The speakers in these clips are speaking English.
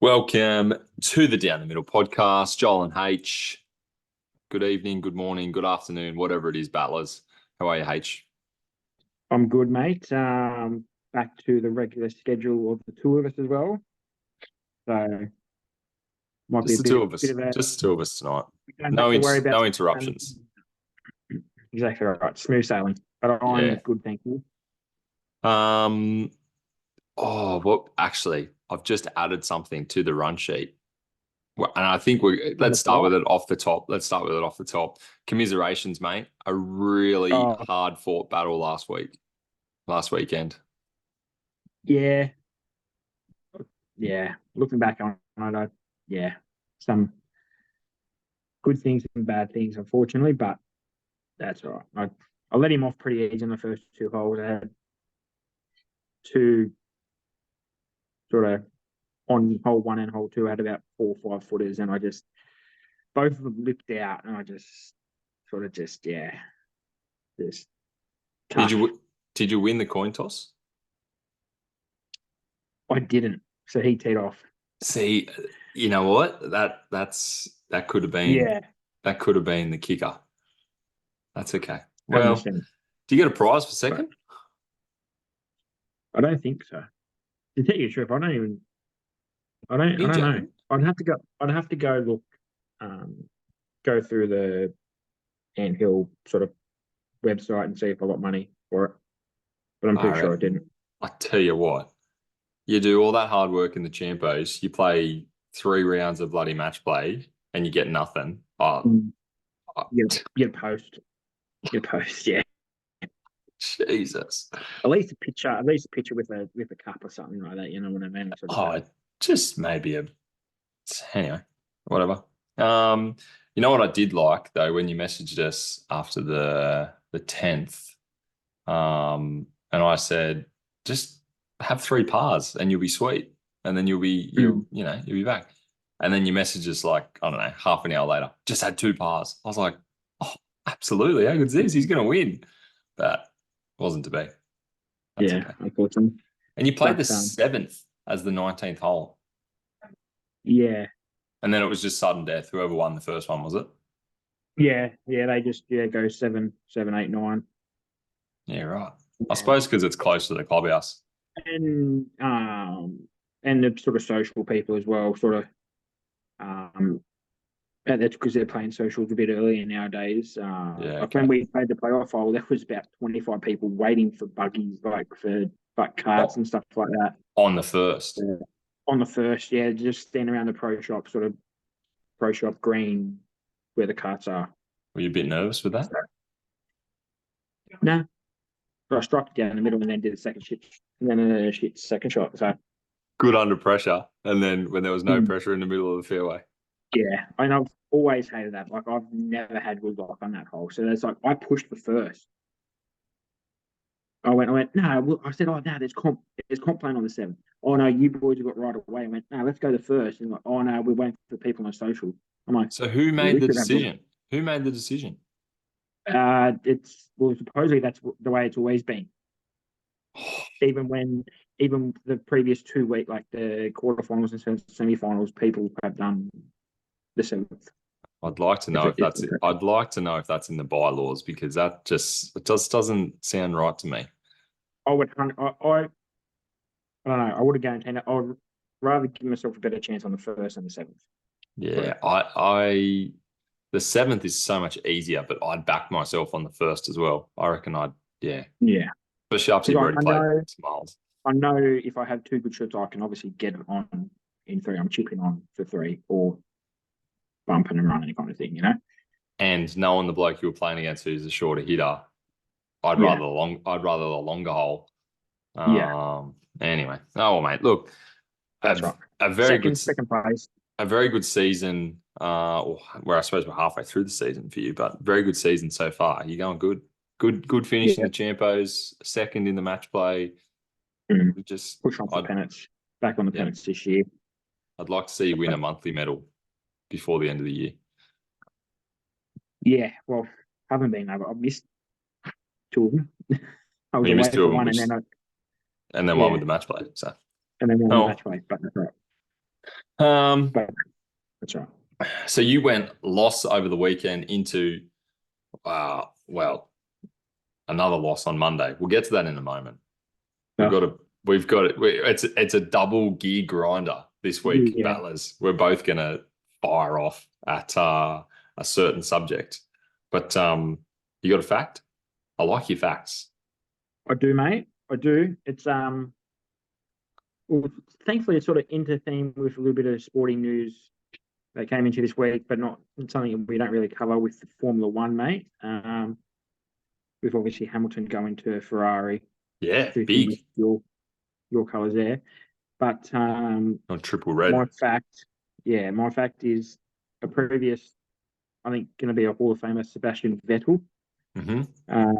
Welcome to the Down the Middle podcast. Joel and H. Good evening, good morning, good afternoon, whatever it is, battlers. How are you, H? I'm good, mate. Back to the regular schedule of the two of us as well. So might Just be the two of us. Just the two of us tonight. we don't No, have to worry about no interruptions. Exactly right. Smooth sailing. But I'm Yeah. good, thank you. Actually, I've just added something to the run sheet. Well, and I think let's start with it off the top. Commiserations, mate. A really hard fought battle last weekend. Yeah. Looking back on it, some good things and bad things, unfortunately, but that's all right. I let him off pretty easy in the first two holes. I had two sort of on hole one and hole two. I had about 4 or 5 footers, and both of them lipped out, and I just tough. Did you win the coin toss? I didn't. So he teed off. See, you know what? That could have been that could have been the kicker. That's okay. Well, do you get a prize for second? I don't think so. To tell you the truth, I don't know. I'd have to go look, go through the Anthill sort of website and see if I got money for it. But I'm pretty sure I didn't. I tell you what, you do all that hard work in the Champos, you play 3 rounds of bloody match play, and you get nothing. You post, yeah. Jesus. At least a picture with a cup or something like that. You know what I mean? Just maybe anyway, whatever. You know what I did like though when you messaged us after the 10th, and I said just have 3 pars and you'll be sweet, and then you'll be back. And then you messaged us like, I don't know, half an hour later, just had 2 pars. I was like, oh, absolutely, how good's this? He's going to win. But it wasn't to be. That's okay. Unfortunately. And you played the 7th as the 19th hole. Yeah. And then it was just sudden death. Whoever won the first one, was it? Yeah. They just go 7, 8, 9. Yeah, right. I suppose because it's close to the clubhouse. And the sort of social people as well, and that's because they're playing socials a bit earlier nowadays. When we played the playoff hole, there was about 25 people waiting for buggies, for carts and stuff like that. On the first? On the first, yeah. Just standing around the pro shop green where the carts are. Were you a bit nervous with that? No. But I struck it down the middle and then did a second shot. And then a second shot. So good under pressure. And then when there was no pressure in the middle of the fairway. Yeah. And I've always hated that. Like, I've never had good luck on that hole. So it's like I pushed for first. I went, no. I said, oh, no, there's comp playing on the 7th. Oh, no, you boys have got right away. I went, no, let's go the first. And like, oh, no, we're waiting for people on social. I'm like, so who made the decision? Who made the decision? Supposedly that's the way it's always been. Even the previous 2 weeks, like the quarterfinals and semi-finals, people have done the 7th. I'd like to know if that's it. I'd like to know if that's in the bylaws, because that just doesn't sound right to me. I don't know. I would have guaranteed it. I would rather give myself a better chance on the 1st and the 7th. Yeah, the 7th is so much easier, but I'd back myself on the 1st as well. I reckon yeah. Especially after you've already played Smiles. I know if I have 2 good shots, I can obviously get it on in 3. I'm chipping on for 3 or bumping and running kind of thing, you know. And knowing the bloke you were playing against who's a shorter hitter, I'd rather the longer hole. Anyway, mate, look, that's right. A very second prize. A very good season. Where I suppose we're halfway through the season for you, but very good season so far. You're going good. Good finish in the Champos, 2nd in the match play. Just push on for pennants. Back on the pennants this year. I'd like to see you win a monthly medal before the end of the year. Yeah, well, haven't been able. I've missed 2 of them. I was you missed 2 of them, one, and then one with the match play. So and then one with the match play, but that's right. But that's right. So you went loss over the weekend into, well, another loss on Monday. We'll get to that in a moment. We've got it. It's a double gear grinder this week, Yeah. battlers. We're both gonna fire off at a certain subject. But you got a fact? I like your facts. I do, mate. I do. It's well, thankfully it's sort of inter-theme with a little bit of sporting news that came into this week, but not something we don't really cover with Formula One, mate. With obviously Hamilton going to Ferrari. Yeah, big. Your colours there. But On triple red. my fact is a previous, I think, going to be a Hall of Famer, Sebastian Vettel. Mm-hmm.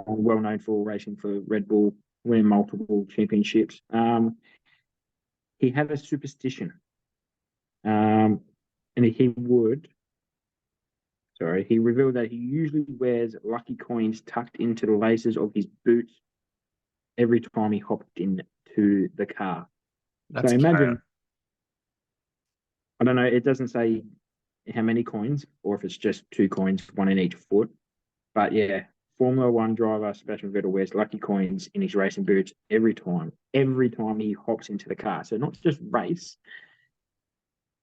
Well known for racing for Red Bull, winning multiple championships. He had a superstition. And he revealed that he usually wears lucky coins tucked into the laces of his boots every time he hopped into the car. That's so imagine, I don't know, it doesn't say how many coins or if it's just 2 coins, one in each foot. But yeah, Formula One driver Sebastian Vettel wears lucky coins in his racing boots every time he hops into the car. So not just race,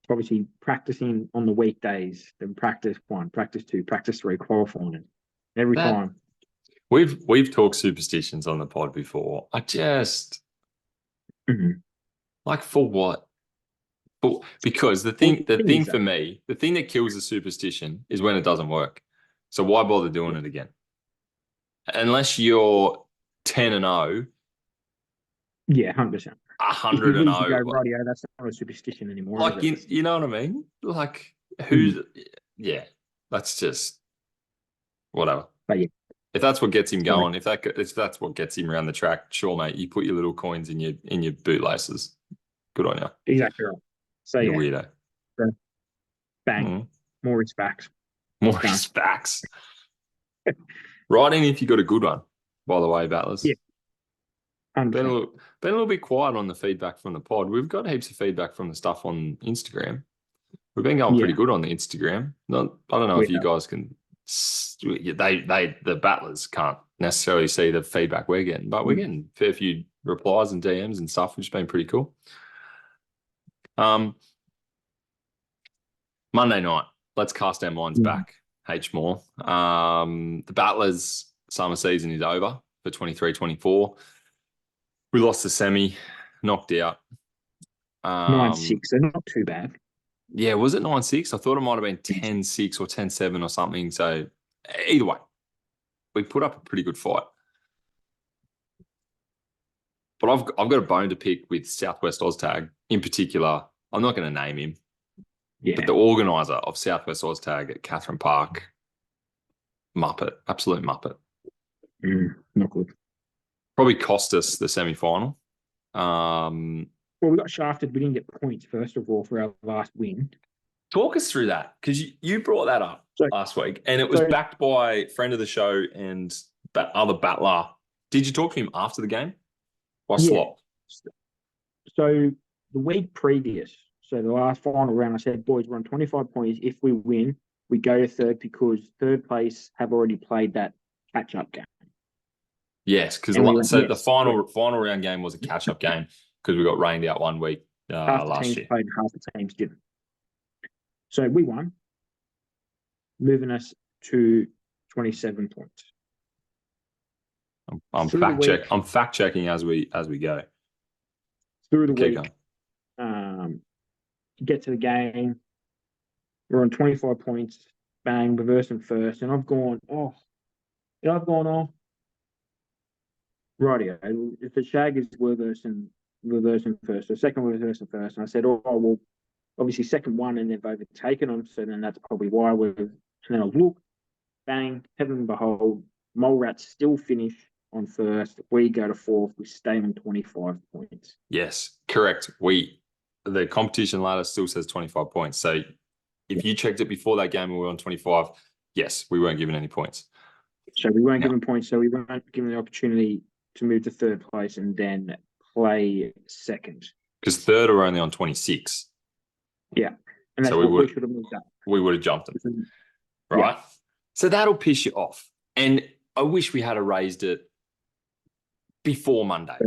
obviously practicing on the weekdays, then practice 1, practice 2, practice 3, qualifying every time. We've talked superstitions on the pod before. I just like, for what? Because the thing for me, the thing that kills a superstition is when it doesn't work. So why bother doing it again? Unless you're 10-0. Yeah, 100%. 100-0. Radio, that's not a superstition anymore. Like, you know what I mean? Like, yeah, that's just whatever. But yeah, if that's what gets him going, if that's what gets him around the track, sure, mate, you put your little coins in your bootlaces. Good on you. Exactly right. So you're weirdo. So, bang. More respects. More respects. Right in if you got a good one, by the way, battlers. Yeah. Been a little bit quiet on the feedback from the pod. We've got heaps of feedback from the stuff on Instagram. We've been going pretty good on the Instagram. I don't know if you guys can. The battlers can't necessarily see the feedback we're getting, but we're getting a fair few replies and DMs and stuff, which has been pretty cool. Monday night, let's cast our minds back. H more. The battlers' summer season is over for 23-24. We lost the semi, knocked out. 9-6, so not too bad. Yeah, was it 9-6? I thought it might have been 10-6 or 10-7 or something. So either way, we put up a pretty good fight. But I've got a bone to pick with Southwest Oztag in particular. I'm not going to name him. Yeah. But the organiser of Southwest Oztag at Catherine Park, Muppet, absolute Muppet. Not good. Probably cost us the semi-final. Well, we got shafted. We didn't get points, first of all, for our last win. Talk us through that, because you brought that up last week, and it was backed by friend of the show and other battler. Did you talk to him after the game? Slot? So the week previous, so the last final round, I said, boys, we're on 25 points. If we win, we go to third because third place have already played that catch-up game. Yes, because the final round game was a catch-up game because we got rained out one week last year. Played, half the teams didn't. So we won, moving us to 27 points. I'm fact checking as we go. Through the week, get to the game. We're on 25 points. Bang, reversing first, and I've gone off. Rightio. If the shag is reversing first, so second reversing first, and I said, well, obviously second one, and they've overtaken them, so then that's probably why we've. And then I look, bang, heaven and behold, Mole Rats still finish on first. We go to fourth. We stay on 25 points. Yes, correct. The competition ladder still says 25 points. So if you checked it before that game and we were on 25, yes, we weren't given any points. So we weren't given points. So we weren't given the opportunity to move to third place and then play second. Because third are only on 26. Yeah. And that's So we what we would should have moved up. we would have jumped them, Yeah. right? So that'll piss you off. And I wish we had raised it before Monday,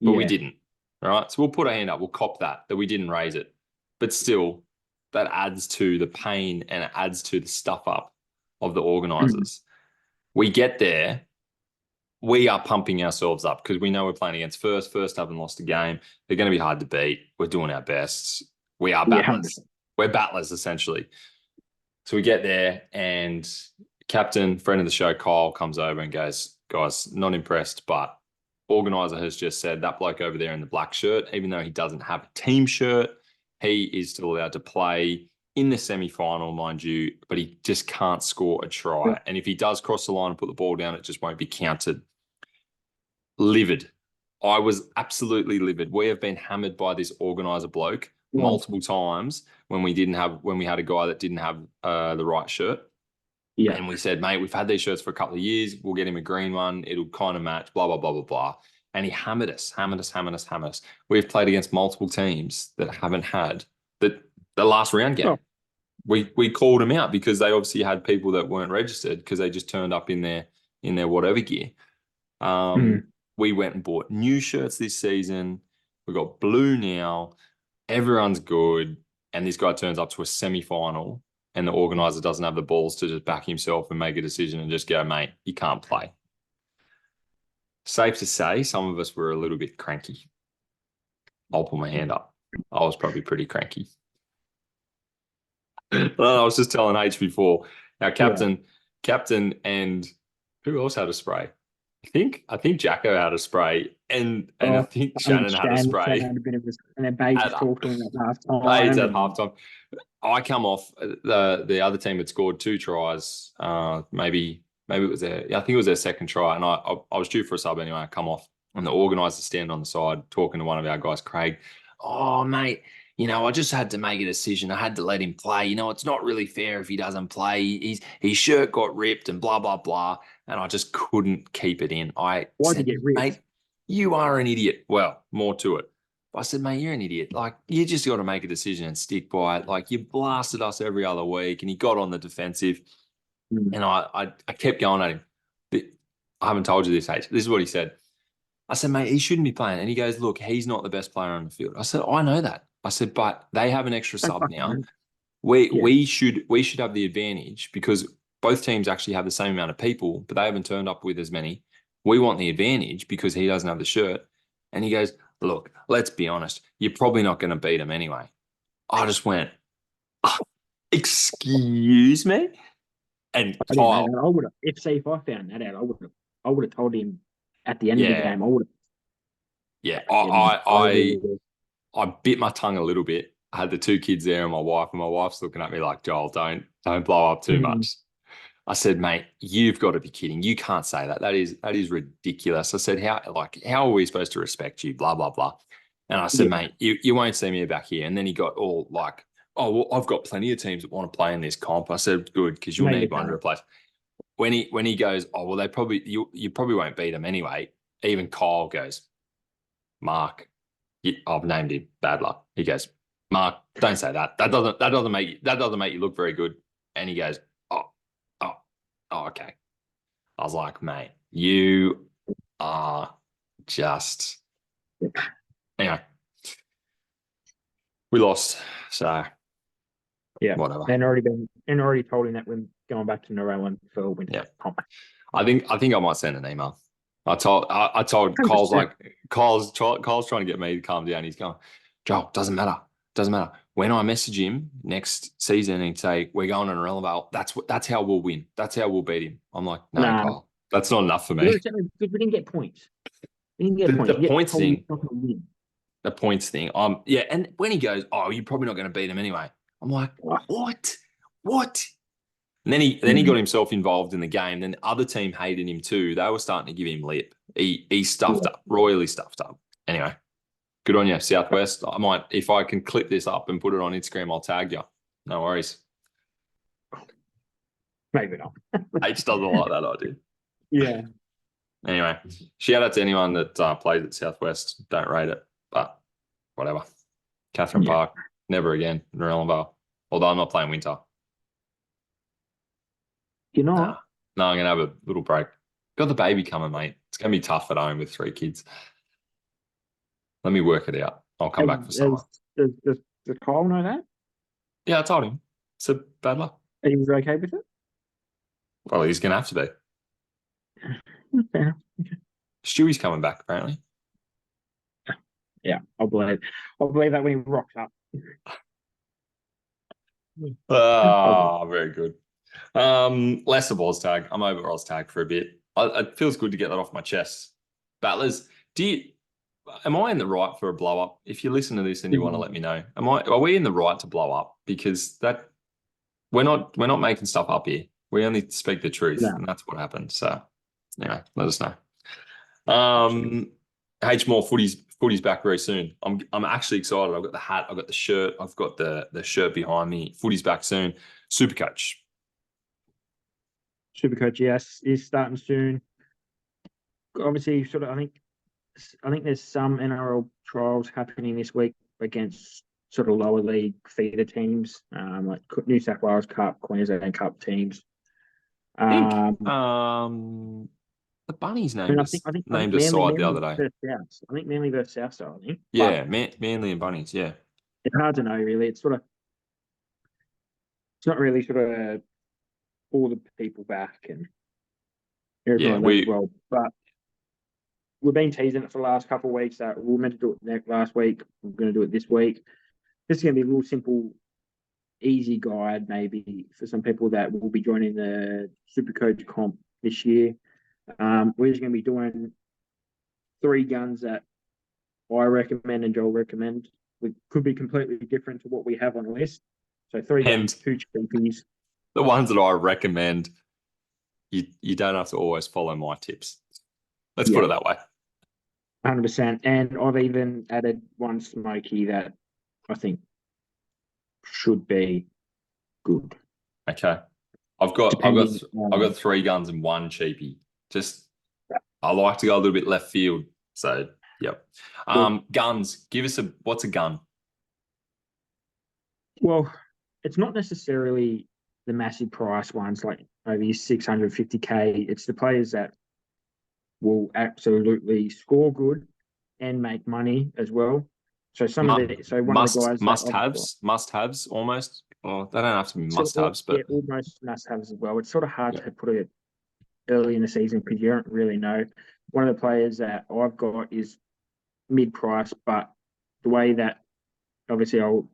but we didn't. All right. So we'll put our hand up. We'll cop that we didn't raise it. But still, that adds to the pain and it adds to the stuff up of the organisers. We get there, we are pumping ourselves up because we know we're playing against First haven't lost a game. They're going to be hard to beat. We're doing our best. We are battlers. We're battlers, essentially. So we get there and captain, friend of the show, Kyle, comes over and goes, guys, not impressed, but organizer has just said that bloke over there in the black shirt, even though he doesn't have a team shirt, he is still allowed to play in the semi-final, mind you, but he just can't score a try. Yeah. And if he does cross the line and put the ball down, it just won't be counted. Livid. I was absolutely livid. We have been hammered by this organizer bloke multiple times when we had a guy that didn't have the right shirt. Yeah. And we said, mate, we've had these shirts for a couple of years. We'll get him a green one. It'll kind of match, blah, blah, blah, blah, blah. And he hammered us. We've played against multiple teams that haven't had the last round game. Oh. We called them out because they obviously had people that weren't registered because they just turned up in their whatever gear. We went and bought new shirts this season. We got blue now. Everyone's good. And this guy turns up to a semi-final and the organizer doesn't have the balls to just back himself and make a decision and just go, mate, you can't play. Safe to say, some of us were a little bit cranky. I'll put my hand up. I was probably pretty cranky. I was just telling H before, our captain and who else had a spray? I think Jacko had a spray and I think Shannon had a spray. Had a bit of and then Bates talked to him at halftime. Bates at halftime. I come off the other team had scored 2 tries. Maybe it was I think it was their second try, and I was due for a sub anyway. I come off, and the organizer stand on the side talking to one of our guys, Craig. Oh, mate, I just had to make a decision. I had to let him play. It's not really fair if he doesn't play. His shirt got ripped and blah, blah, blah. And I just couldn't keep it in. Why'd you get ripped? Mate, you are an idiot. Well, more to it. I said, mate, you're an idiot. Like, you just got to make a decision and stick by it. Like, you blasted us every other week and he got on the defensive. And I kept going at him. I haven't told you this, H. This is what he said. I said, mate, he shouldn't be playing. And he goes, look, he's not the best player on the field. I said, I know that. I said, but they have an extra sub now. We should have the advantage because both teams actually have the same amount of people, but they haven't turned up with as many. We want the advantage because he doesn't have the shirt. And he goes, look, let's be honest. You're probably not going to beat him anyway. I just went, excuse me? And Kyle, I would have, if I found that out, I would have told him at the end of the game. I would have. Yeah, I bit my tongue a little bit. I had the 2 kids there and my wife's looking at me like, Joel, don't blow up too much. I said, mate, you've got to be kidding. You can't say that. That is ridiculous. I said, how are we supposed to respect you? Blah, blah, blah. And I said, mate, you won't see me back here. And then he got all like, oh, well, I've got plenty of teams that want to play in this comp. I said, good, because you'll need one to replace. When he goes, oh, well, you probably won't beat them anyway. Even Kyle goes, Mark, I've named him bad luck. He goes, Mark, don't say that. That doesn't make you look very good. And he goes, oh, okay. I was like, mate, you are just anyway. We lost, so whatever. And already told him that we're going back to Narellan for winter comp. I think I might send an email. I told Cole's like Cole's trying to get me to calm down. He's going, Joel, doesn't matter. When I message him next season and say we're going to Narellan, that's how we'll win. That's how we'll beat him. I'm like, no, Cole, that's not enough for me. Because we didn't get points. The points thing. The points thing. And when he goes, oh, you're probably not going to beat him anyway. I'm like, what? And then he got himself involved in the game. Then the other team hated him too. They were starting to give him lip. He stuffed up, royally stuffed up. Anyway, good on you, Southwest. I might, if I can clip this up and put it on Instagram, I'll tag you. No worries. Maybe not. H doesn't like that idea. Yeah. Anyway, shout out to anyone that plays at Southwest. Don't rate it, but whatever. Catherine Park, Never again in Relevale. Although I'm not playing winter. You're Nah. not. No, I'm gonna have a little break. Got the baby coming, mate. It's gonna be tough at home with 3 kids. Let me work it out. I'll come back for summer. Does Kyle know that? Yeah, I told him. It's a bad luck. He was okay with it? Well, he's gonna have to be. Fair. Stewie's coming back, apparently. Yeah, I'll believe that when he rocks up. Ah, very good. Less of Oztag. I'm over Oztag for a bit. It feels good to get that off my chest. Battlers, am I in the right for a blow up? If you listen to this and you want to let me know, are we in the right to blow up? Because we're not making stuff up here. We only speak the truth, No. and that's what happened. So anyway, let us know. H more footy's back very soon. I'm actually excited. I've got the hat, I've got the shirt, I've got the shirt behind me. Footy's back soon. SuperCoach. SuperCoach, yes, is starting soon. Obviously, I think there's some NRL trials happening this week against sort of lower league feeder teams, like New South Wales Cup, Queensland Cup teams. I think the Bunnies I mean, named a side the other day. versus South. I think Manly versus South, I think. Yeah, Manly and Bunnies, yeah. It's hard to know, really. It's not really sort of all the people back and everything like that as well. But we've been teasing it for the last couple of weeks that we were meant to do it last week. We're going to do it this week. This is going to be a little simple, easy guide maybe for some people that will be joining the SuperCoach comp this year. We're just going to be doing 3 guns that I recommend and Joel recommend. We could be completely different to what we have on the list. So 3 guns, 2 cheapies. The ones that I recommend, you don't have to always follow my tips. Let's put it that way. 100%. And I've even added one Smoky that I think should be good. Okay. I've got 3 guns and 1 cheapie. I like to go a little bit left field. So yep. Guns. Give us what's a gun? Well, it's not necessarily the massive price ones like over 650K. It's the players that will absolutely score good and make money as well. So one of the guys must-haves almost. Well, they don't have to be must-haves, but almost must-haves as well. It's sort of hard to put it early in the season because you don't really know. One of the players that I've got is mid-price, but the way that obviously I'll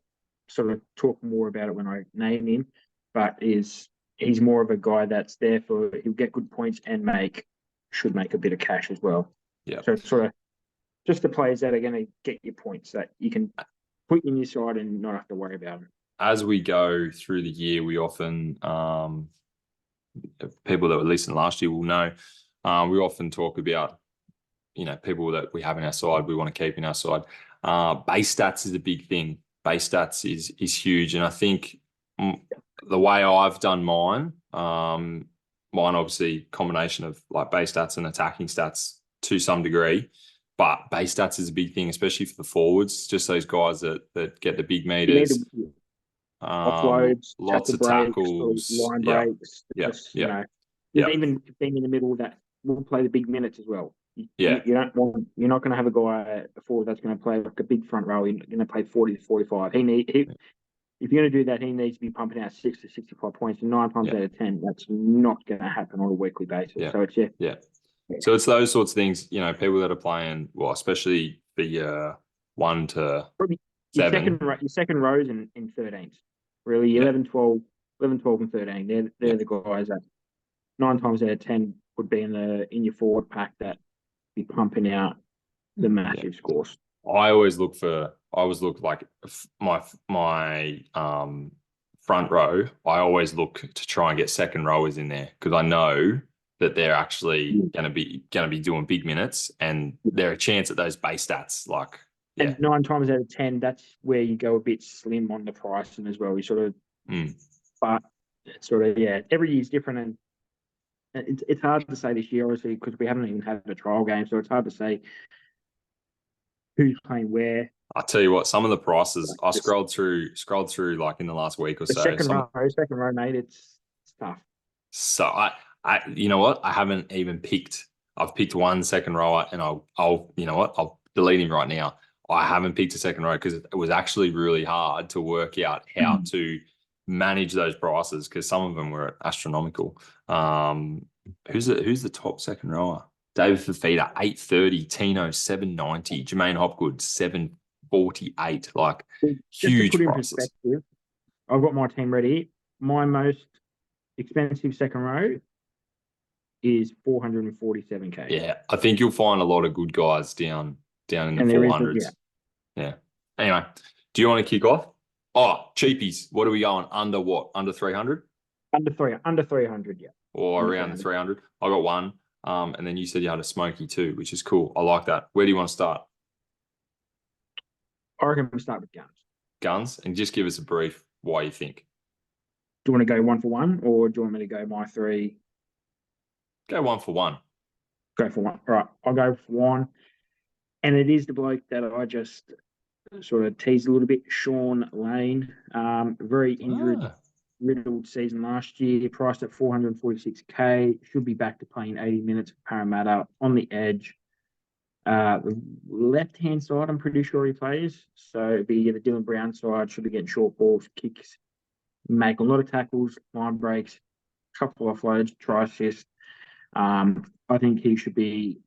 sort of talk more about it when I name him, but he's more of a guy that's there he'll get good points and should make a bit of cash as well. Yeah. So it's sort of just the players that are going to get you points that you can put in your side and not have to worry about them. As we go through the year, we often, people that were listening last year will know, we often talk about, people that we have in our side, we want to keep in our side. Base stats is a big thing. Base stats is huge. And I think the way I've done mine obviously combination of like base stats and attacking stats to some degree, but base stats is a big thing, especially for the forwards, just those guys that get the big meters. Offloads, lots of tackles, line breaks. Even being in the middle that will play the big minutes as well. You're not going to have a guy forward that's going to play like a big front row. You're going to play 40 to 45. If you're going to do that, he needs to be pumping out 6 to 65 points. And 9 times out of 10, that's not going to happen on a weekly basis. Yeah. So it's So it's those sorts of things. People that are playing well, especially the 1 to 7. Your second rows in 13s. Really, 11, 12, and 13. They're the guys that 9 times out of 10 would be in your forward pack that be pumping out the massive scores. I always look like my front row. I always look to try and get second rowers in there because I know that they're actually going to be doing big minutes and they're a chance at those base stats. And 9 times out of 10, that's where you go a bit slim on the pricing as well. You sort of, but every year's different, and it's hard to say this year, obviously, because we haven't even had a trial game, so it's hard to say who's playing where. I tell you what, some of the prices Like I just scrolled through like in the last week or the so. second row, mate. It's tough. So you know what? I haven't even picked. I've picked one second rower, and you know what? I'll delete him right now. I haven't picked a second row because it was actually really hard to work out how Mm. to manage those prices because some of them were astronomical. Who's the top second rower? David Fafita, 830, Tino, 790, Jermaine Hopgood, 748. Like Just to huge put in prices. perspective, I've got my team ready. My most expensive second row is 447K. Yeah, I think you'll find a lot of good guys down in the And there is, yeah, 400s. Yeah. Anyway, do you want to kick off? Oh, cheapies. What are we going? Under what? Under 300 under 300, yeah. or Under around the 300. 300? I got one. And then you said you had a Smoky too, which is cool. I like that. Where do you want to start? I reckon we start with guns. Guns, and just give us a brief why you think. Do you want to go one for one, or do you want me to go my three? Go one for one. Go for one. All right, I'll go for one. And it is the bloke that I just sort of teased a little bit, Sean Lane. Very injured, riddled season last year, priced at 446K. Should be back to playing 80 minutes for Parramatta on the edge. The left-hand side, I'm pretty sure he plays. So it'd be the Dylan Brown side, should be getting short balls, kicks, make a lot of tackles, line breaks, couple of offloads, try assist. I think he should be.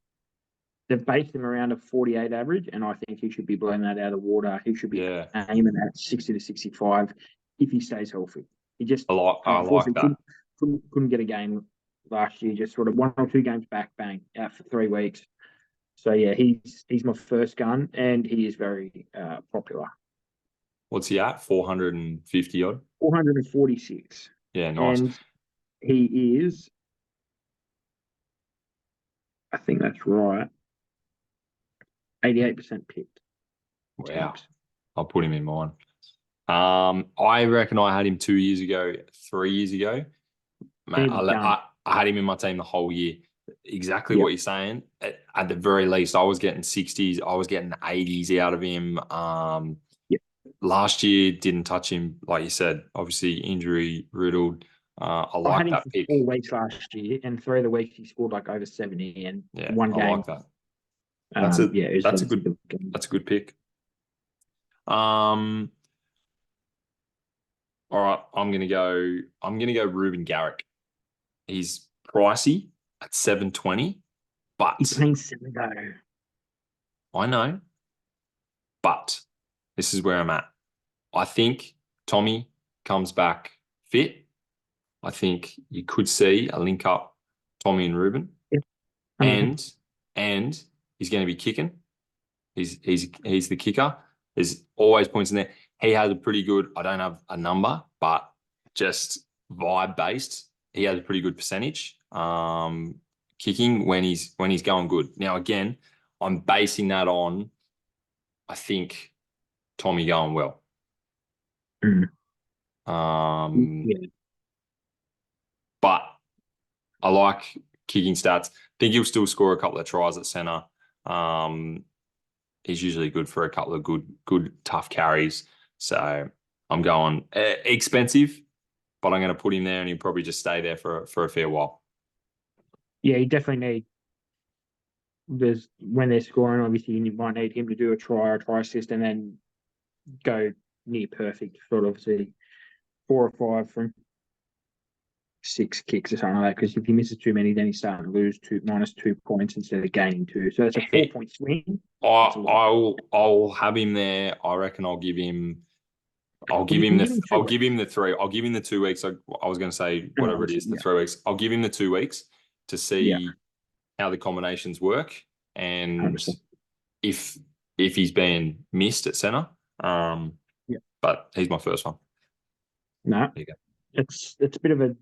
They've based him around a 48 average, and I think he should be blowing that out of water. He should be aiming at 60 to 65 if he stays healthy. He just I like that. couldn't get a game last year. Just sort of 1 or 2 games back, bang, out for 3 weeks. So yeah, he's my first gun, and he is very popular. What's he at? 450 odd? 446. Yeah, nice. And he is, I think that's right, 88% picked. Wow. I'll put him in mine. I reckon I had him 2 years ago, 3 years ago. Mate, I had him in my team the whole year. Exactly what you're saying. At the very least, I was getting 60s. I was getting 80s out of him. Last year, didn't touch him, like you said. Obviously, injury riddled. I like that pick. 4 weeks last year, and 3 of the weeks he scored like over 70, and one game. I like that. That's a good pick. All right, I'm gonna go Ruben Garrick. He's pricey at 720, but he's playing 7 though. I know, but this is where I'm at. I think Tommy comes back fit. I think you could see a link up Tommy and Ruben, and he's going to be kicking. He's the kicker. There's always points in there. He has a pretty good. I don't have a number, but just vibe based, he has a pretty good percentage. Kicking when he's going good. Now again, I'm basing that on, I think, Tommy going well. But I like kicking stats. Think he'll still score a couple of tries at centre. He's usually good for a couple of good tough carries. So I'm going expensive, but I'm going to put him there, and he'll probably just stay there for a fair while. Yeah, you definitely need. When they're scoring, obviously you might need him to do a try assist, and then go near perfect, sort of see 4 or 5 from 6 kicks or something like that. Because if he misses too many, then he's starting to lose -2 points instead of gaining 2. So it's a 4-point swing. I'll have him there. I reckon I'll give him the 3. I'll give him the 2 weeks. I was going to say whatever it is, the 3 weeks. I'll give him the 2 weeks to see how the combinations work, and 100%. if he's been missed at centre. But he's my first one. No, it's a bit of a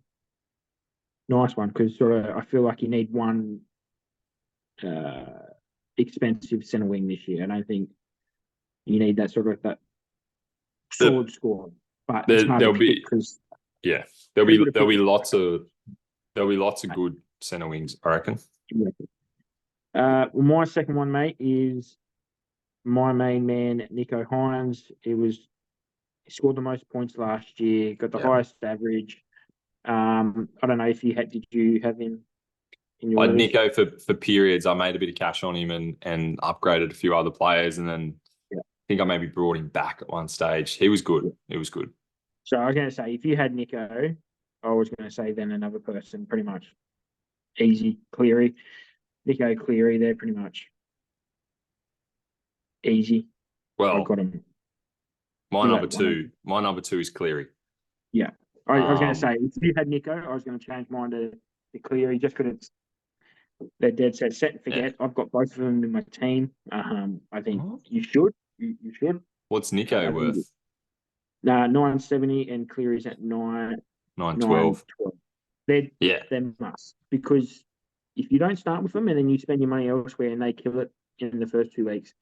nice one because sort of I feel like you need one expensive centre wing this year. I don't think you need that sort of that solid score. But there'll be lots of good centre wings, I reckon. Well, my second one, mate, is my main man, Nico Hines. He scored the most points last year, got the highest average. I don't know if did you have him in your I had list? Nico for periods. I made a bit of cash on him and upgraded a few other players, and then I think I maybe brought him back at one stage. He was good. He was good. So I was going to say, if you had Nico, I was going to say then another person, pretty much easy. Cleary, Nico Cleary, they're pretty much easy. I Well, got him. my number two is Cleary. Yeah. I was going to say, if you had Nico, I was going to change mine to Cleary just because they're dead set and forget. I've got both of them in my team. I think you should. You should. What's Nico worth? 970 and Cleary's at 912. They're must, because if you don't start with them and then you spend your money elsewhere and they kill it in the first 2 weeks,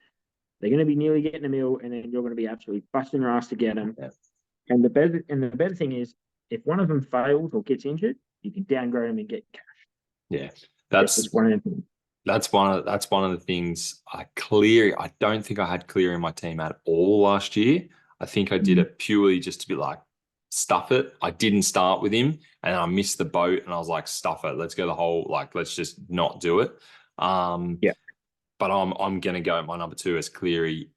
they're going to be nearly getting a mil, and then you're going to be absolutely busting your ass to get them. Yeah. And the better thing is, if one of them fails or gets injured, you can downgrade them and get cash. Yeah, that's one of the things. I don't think I had Clear in my team at all last year. I think I did it purely just to be like, stuff it. I didn't start with him, and I missed the boat, and I was like, stuff it. Let's go the whole, let's just not do it. But I'm gonna go at my number two as Cleary.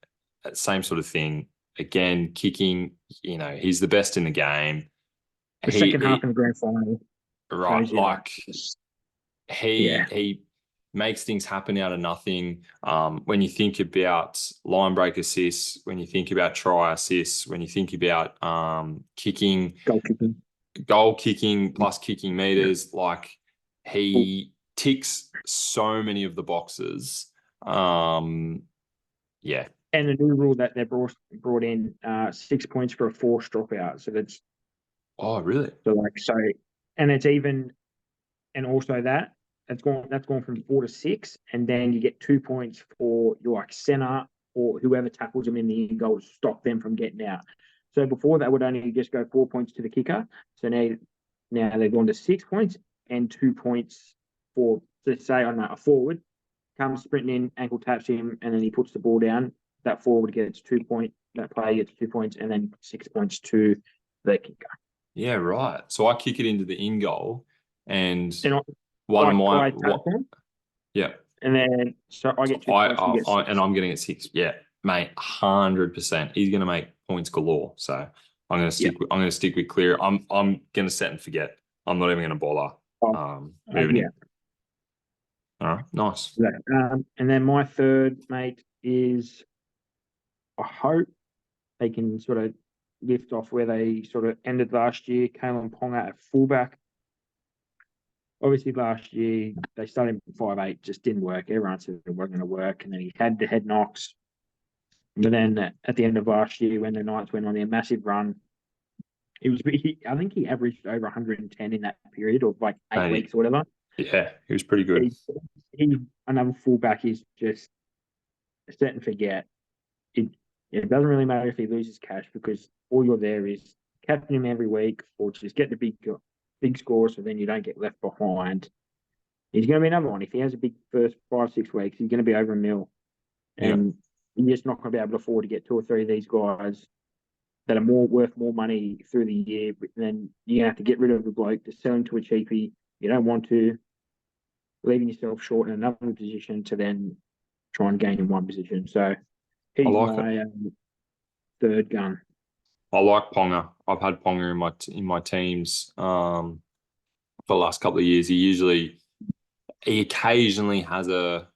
Same sort of thing. Again, kicking. He's the best in the game. The second half in the grand final. Right, he makes things happen out of nothing. When you think about line break assists, when you think about try assists, when you think about goal kicking plus kicking meters, he ticks so many of the boxes. And the new rule that they brought in 6 points for a forced dropout. So that's really? And it's even, and also that's gone from 4 to 6, and then you get 2 points for your center or whoever tackles them in the in goal to stop them from getting out. So before that would only just go 4 points to the kicker. So now they've gone to 6 points and 2 points for, let's say, I don't know, a forward comes sprinting in, ankle taps him, and then he puts the ball down. That forward gets 2 points. That player gets 2 points, and then 6 points to the kicker. Yeah, right. So I kick it into the in goal, and yeah, and then so I get 2 points. And I'm getting it 6. Yeah, mate, 100%. He's going to make points galore. So I'm going to stick. I'm going to stick with Clear. I'm going to set and forget. I'm not even going to bother moving it. All right, nice. And then my third, mate, is I hope they can sort of lift off where they sort of ended last year. Kalen Ponga at fullback. Obviously, last year they started 5'8", just didn't work. Everyone said it wasn't going to work, and then he had the head knocks. But then at the end of last year, when the Knights went on their massive run, I think he averaged over 110 in that period of 8 weeks or whatever. Yeah, he was pretty good. He another fullback is just set and forget. It doesn't really matter if he loses cash, because all you're there is captain him every week, or just get the big score, so then you don't get left behind. He's going to be another one. If he has a big first 5-6 weeks, he's going to be over a mil. And you're just not going to be able to afford to get 2 or 3 of these guys that are worth more money through the year. But then you have to get rid of the bloke to sell him to a cheapie. You don't want to, leaving yourself short in another position to then try and gain in one position. So he's my third gun. I like Ponga. I've had Ponga in my teams for the last couple of years. He occasionally has a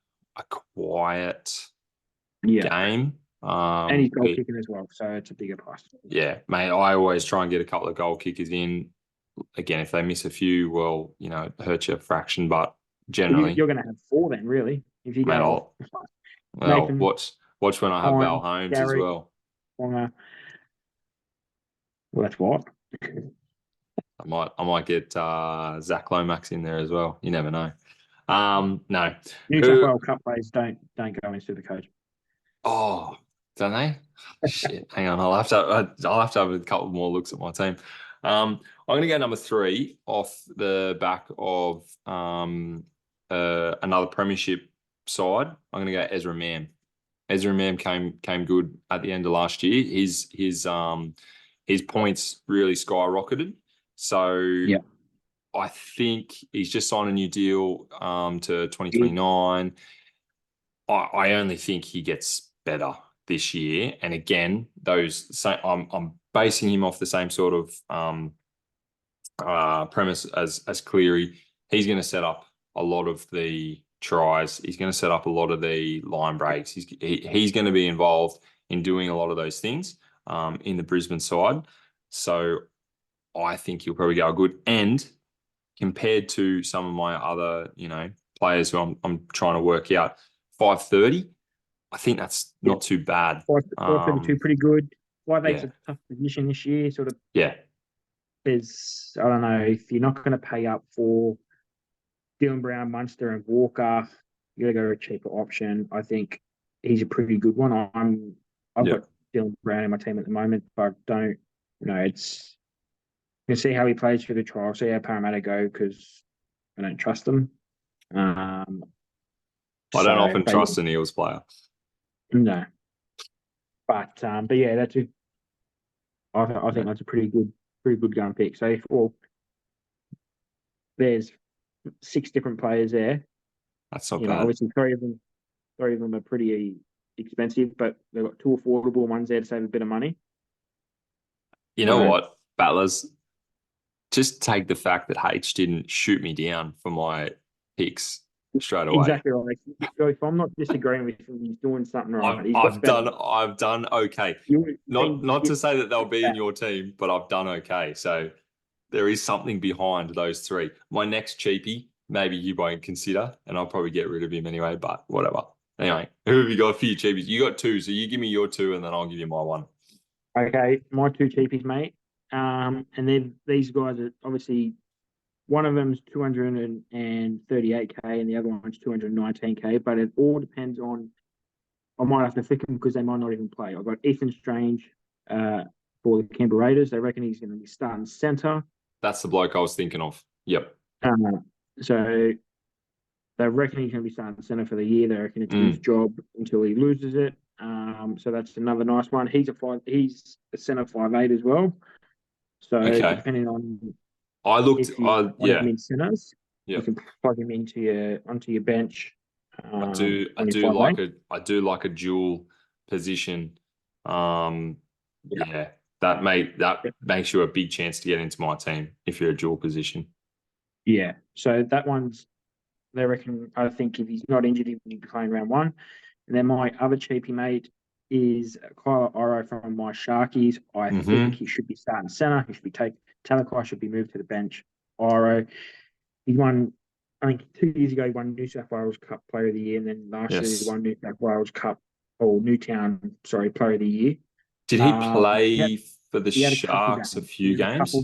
quiet game. And he's goal kicking as well, so it's a bigger plus. Yeah, mate. I always try and get a couple of goal kickers in. Again, if they miss a few, well, it hurts you a fraction, but generally you're going to have 4 then, really. If you go, Nathan, watch when I have Val Holmes Gary, as well. Well, that's what. I might get Zach Lomax in there as well. You never know. No. New South Wales Cup players don't go in SuperCoach. Oh, don't they? Shit. Hang on. I'll have to have a couple more looks at my team. I'm going to go number 3 off the back of another premiership side. I'm going to go Ezra Mann. Ezra Mam came good at the end of last year. His points really skyrocketed. So Yeah. I think he's just signed a new deal to 2029. I only think he gets better this year. And again, I'm basing him off the same sort of premise as Cleary. He's going to set up a lot of the tries. He's going to set up a lot of the line breaks. He's going to be involved in doing a lot of those things in the Brisbane side. So I think he'll probably go good. And compared to some of my other, players who I'm trying to work out, 530, I think that's not too bad. 532, pretty good. 5'8's Yeah. a tough position this year. Sort of, Yeah. there's, I don't know, if you're not going to pay up for Dylan Brown, Munster, and Walker, you got to go a cheaper option. I think he's a pretty good one. I've got Dylan Brown in my team at the moment, but don't, it's, you can see how he plays through the trial, see how Parramatta go, because I don't trust them. I don't often trust an Eels player. No. But yeah, I think that's a pretty good gun pick. So there's 6 different players there. That's not bad. Obviously three of them are pretty expensive, but they've got 2 affordable ones there to save a bit of money. You know what, Battlers? Just take the fact that H didn't shoot me down for my picks straight away. Exactly right. So if I'm not disagreeing with him, he's doing something right. I've done okay. Not to say that they'll be in your team, but I've done okay. So there is something behind those 3. My next cheapie, maybe you won't consider, and I'll probably get rid of him anyway, but whatever. Anyway, who have you got for your cheapies? You got 2, so you give me your 2 and then I'll give you my 1. Okay, my 2 cheapies, mate. And then these guys are obviously, one of them's 238k and the other one's 219k, but it all depends on, I might have to flick them because they might not even play. I've got Ethan Strange for the Canberra Raiders. They reckon he's going to be starting centre. That's the bloke I was thinking of. Yep. So they reckon he's going to be starting centre for the year. They reckon it's his job until he loses it. So that's another nice one. He's a centre 5'8" as well. So depending on, I looked. him in centres, you can plug him onto your bench. I do like a dual position. Yeah, that makes you a big chance to get into my team if you're a dual position. Yeah, so that one's, they reckon, I think if he's not injured, he'll be playing round 1. And then my other cheapie mate is Kyle Oro from my Sharkies. I think he should be starting centre. He should be Talakai should be moved to the bench. Oro, he won, I think 2 years ago, he won New South Wales Cup Player of the Year, and then last year he won New South Wales Cup, or Newtown, Player of the Year. Did he play for the Sharks a few games?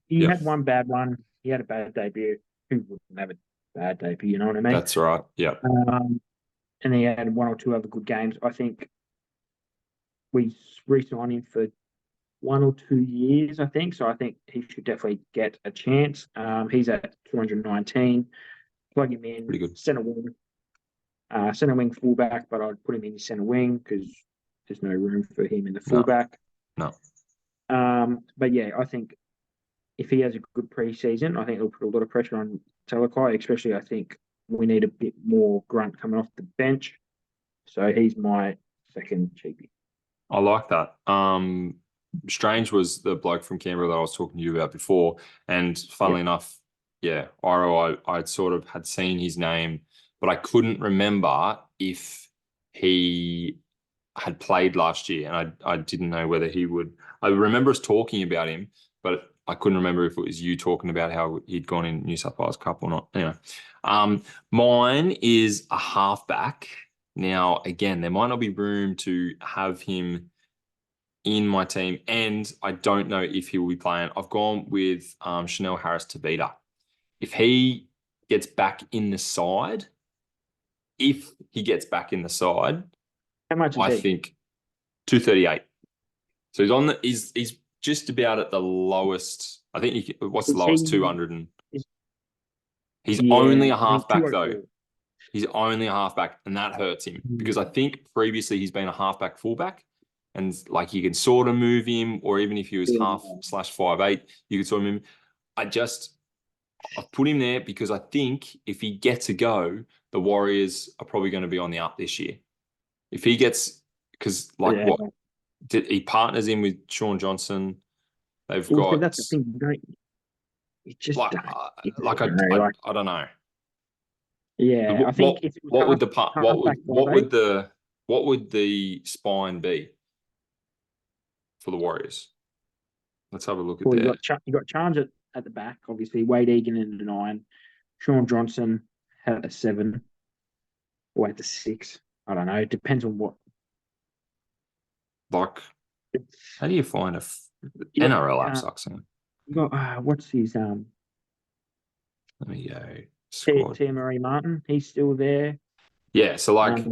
He had one bad one. He had a bad debut. Who wouldn't have a bad debut, you know what I mean? That's right, yeah. And he had 1 or 2 other good games. I think we re-signed him for 1 or 2 years, I think. So I think he should definitely get a chance. He's at 219. Plug him in. Pretty good. Centre wing fullback, but I'd put him in centre wing because there's no room for him in the fullback. No. But yeah, I think if he has a good pre-season, I think it'll put a lot of pressure on Talakai, especially I think we need a bit more grunt coming off the bench. So he's my second cheapie. I like that. Strange was the bloke from Canberra that I was talking to you about before. And funnily enough, Iro, I sort of had seen his name, but I couldn't remember if he had played last year. And I didn't know whether he would. I remember us talking about him, but I couldn't remember if it was you talking about how he'd gone in New South Wales Cup or not. Anyway, mine is a halfback. Now, again, there might not be room to have him in my team, and I don't know if he will be playing. I've gone with Chanel Harris-Tavita. If he gets back in the side, how much is I think 238. So he's just about at the lowest. I think what's the lowest? 200 and he's only a halfback though. He's only a halfback, and that hurts him because I think previously he's been a halfback fullback, and like you can sort of move him, or even if he was half/5'8", you could sort of move him. I've put him there because I think if he gets a go, the Warriors are probably going to be on the up this year. If he gets, because he partners in with Sean Johnson. They've got. That's the thing. It just I don't know. Yeah, I think what would the spine be for the Warriors? Let's have a look at that. You got Charles at the back, obviously. Wade Egan in the 9. Sean Johnson at the 7 or at the 6. I don't know. It depends on what. Like, how do you find a NRL app sucks? You got what's his Let me go. Squad. Marie Martin, he's still there. Yeah, so like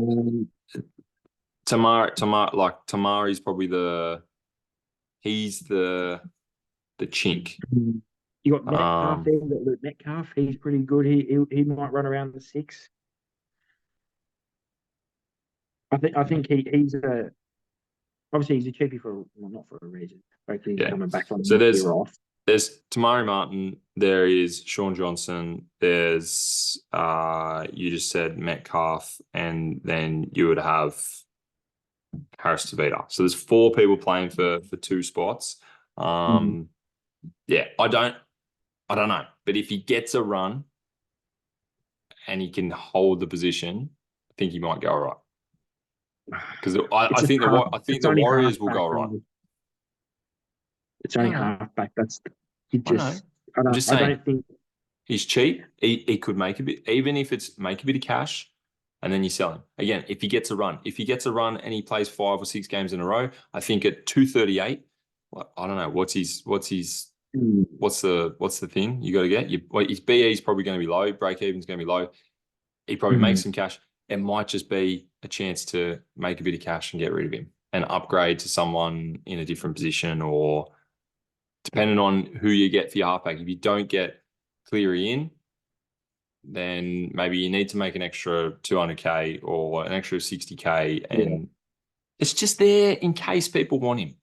Tamari's probably he's the chink. You got Metcalf there, Luke Metcalf, he's pretty good. He might run around the 6. I think he's obviously he's a cheapie not for a reason. Hopefully he's coming back on. So there's Tamari Martin, there is Sean Johnson, there's you just said Metcalf, and then you would have Harris Tavita. So there's 4 people playing for 2 spots. Yeah, I don't know. But if he gets a run and he can hold the position, I think he might go all right. Because I think the Warriors will go all right. It's only halfback. I don't think he's cheap. He could make a bit, even if it's make a bit of cash, and then you sell him again. If he gets a run, and he plays 5 or 6 games in a row, I think at 238. I don't know what's the thing you got to get. His BE is probably going to be low. Break even's going to be low. He probably makes some cash. It might just be a chance to make a bit of cash and get rid of him and upgrade to someone in a different position, or depending on who you get for your halfback. If you don't get Cleary in, then maybe you need to make an extra 200K or an extra 60K, and it's just there in case people want him.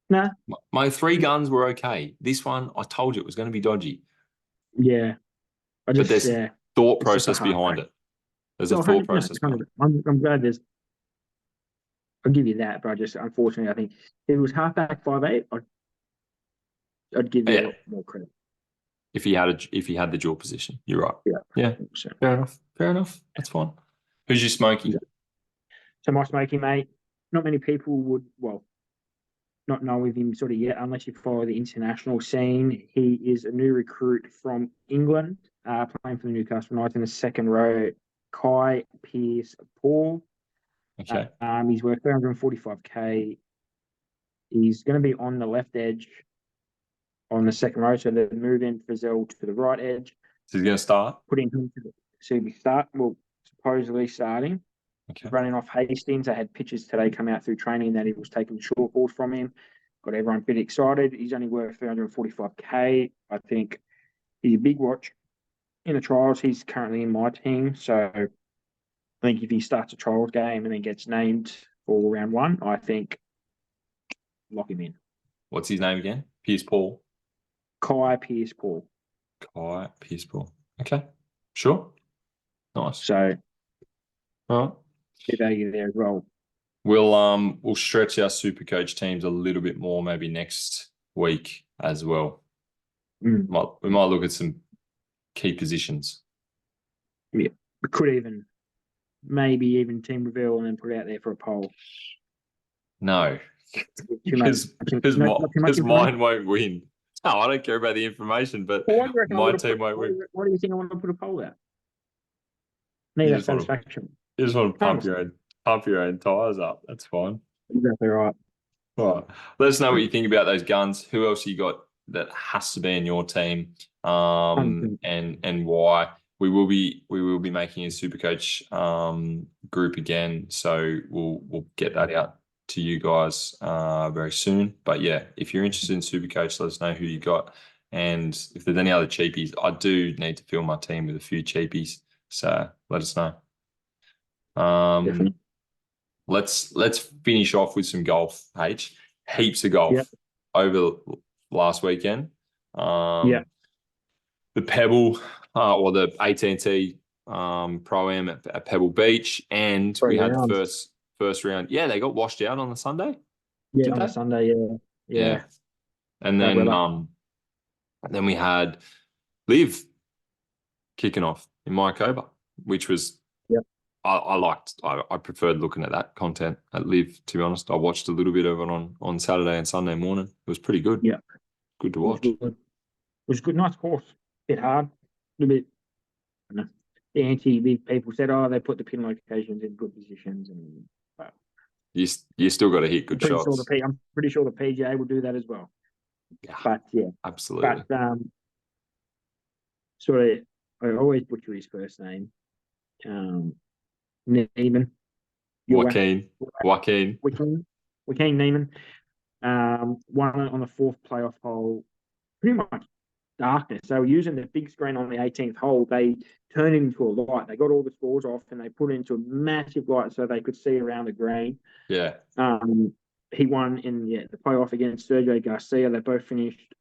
Nah. My 3 guns were okay. This one, I told you it was going to be dodgy. Yeah. But there's thought process behind it. There's a thought process behind it. I'm glad I'll give you that, but unfortunately, I think if it was halfback 5'8", I'd give you a lot more credit. If he had the dual position, you're right. Yeah. Sure. Fair enough. That's fine. Who's your Smoky? So my Smoky, mate, not many people would, not know of him sort of yet, unless you follow the international scene. He is a new recruit from England, playing for the Newcastle Knights in the 2nd row. Kai Pearce-Paul. Okay. He's worth 345K. He's going to be on the left edge on the 2nd row, so they're moving Frizzell to the right edge. So he's going to start? Putting him supposedly starting. Okay. Running off Hastings. I had pictures today come out through training that he was taking short balls from him. Got everyone a bit excited. He's only worth 345K. I think he's a big watch in the trials. He's currently in my team, so I think if he starts a trials game and then gets named for round 1, I think lock him in. What's his name again? Pearce-Paul. Kai Pearce-Paul. Kai Pearce-Paul. Okay. Sure. Nice. So, all right. Good value there as well. We'll stretch our SuperCoach teams a little bit more maybe next week as well. We might look at some key positions. Yeah, we could maybe even team reveal and then put it out there for a poll. No, because mine won't win. No, I don't care about the information, but my team won't win. Why do you think I want to put a poll out? Need that satisfaction. You just want to pump your own tires up. That's fine. Exactly right. All right. Let us know what you think about those guns. Who else you got that has to be in your team, and why? We will be making a SuperCoach group again, so we'll get that out to you guys very soon. But yeah, if you're interested in SuperCoach, let us know who you got, And if there's any other cheapies, I do need to fill my team with a few cheapies. So let us know. Definitely. Let's finish off with some golf, H. Heaps of golf Yep. over last weekend. Yeah. The Pebble, or the AT&T Pro-Am at Pebble Beach, and we had the first round. Yeah, they got washed out on the Sunday. Yeah, Did on they? the Sunday. Yeah. Yeah. And Bad then weather. then we had Liv kicking off in Mayakoba, which was Yep. I liked. I preferred looking at that content at Liv, to be honest. I watched a little bit of it on Saturday and Sunday morning. It was pretty good. Yeah. Good to It was watch. good. It was good. Nice course. Bit hard. A little bit. I don't know. The anti-big people said, "Oh, they put the pin locations in good positions," and but You still got to hit good shots. I'm pretty sure the PGA will do that as well. Yeah, But yeah, absolutely. but sort of, I always butcher his first name. Neiman. Joaquin. Joaquin Neiman. Won on the fourth playoff hole. Pretty much darkness. They were using the big screen on the 18th hole. They turned it into a light. They got all the scores off and they put it into a massive light so they could see around the green. Yeah. He won in the playoff against Sergio Garcia. They both finished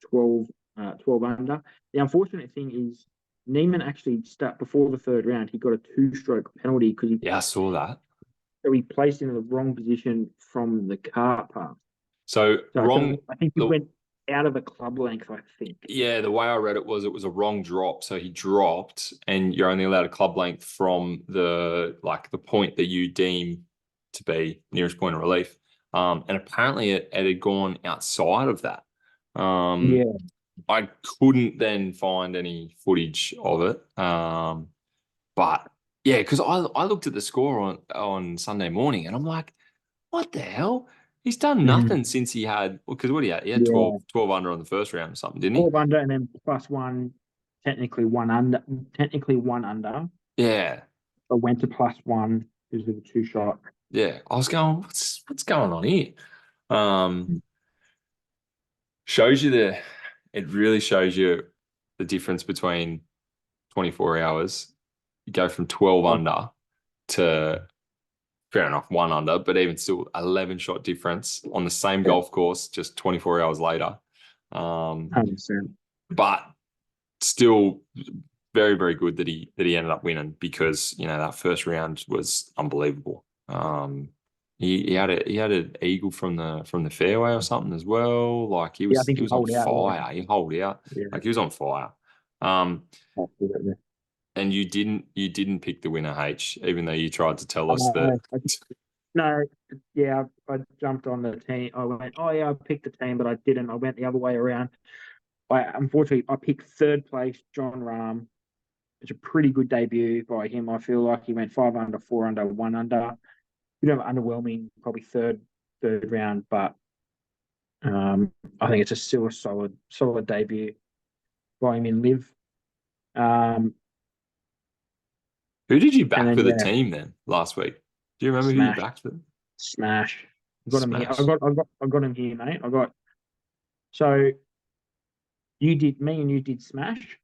12 under. The unfortunate thing is Neiman actually before the third round. He got a 2-stroke penalty because I saw that. So he placed in the wrong position from the car path. So wrong. I think he went out of the club length, I think. Yeah, the way I read it was a wrong drop. So he dropped, and you're only allowed a club length from the point that you deem to be nearest point of relief. And apparently it had gone outside of that. Yeah. I couldn't then find any footage of it. But yeah, because I looked at the score on Sunday morning and I'm like, what the hell? He's done nothing since he had, because what he had? He had 12 under on the first round or something, didn't he? 12 under and then plus one, technically one under. Yeah. But went to plus one because of the 2-shot. Yeah. I was going, what's going on here? Shows you it really shows you the difference between 24 hours. You go from 12 under to, fair enough, 1 under, but even still 11-shot difference on the same golf course just 24 hours later. 100%. But still very, very good that he ended up winning, because that first round was unbelievable. He had an eagle from the fairway or something as well. Like he was on fire. He holed out. Yeah. Like he was on fire. Absolutely. And you didn't pick the winner, H, even though you tried to tell us that. No, yeah, I jumped on the team. I went, oh yeah, I picked the team, but I didn't. I went the other way around. Unfortunately, I picked third place, John Rahm. It's a pretty good debut by him. I feel like he went 5 under, 4 under, 1 under. Underwhelming, probably third round, but I think it's still a solid debut by him in Liv. Who did you back for the team then last week? Do you remember who you backed for them? Smash. I got him here. I got him here, mate. So you did, me and you did Smash.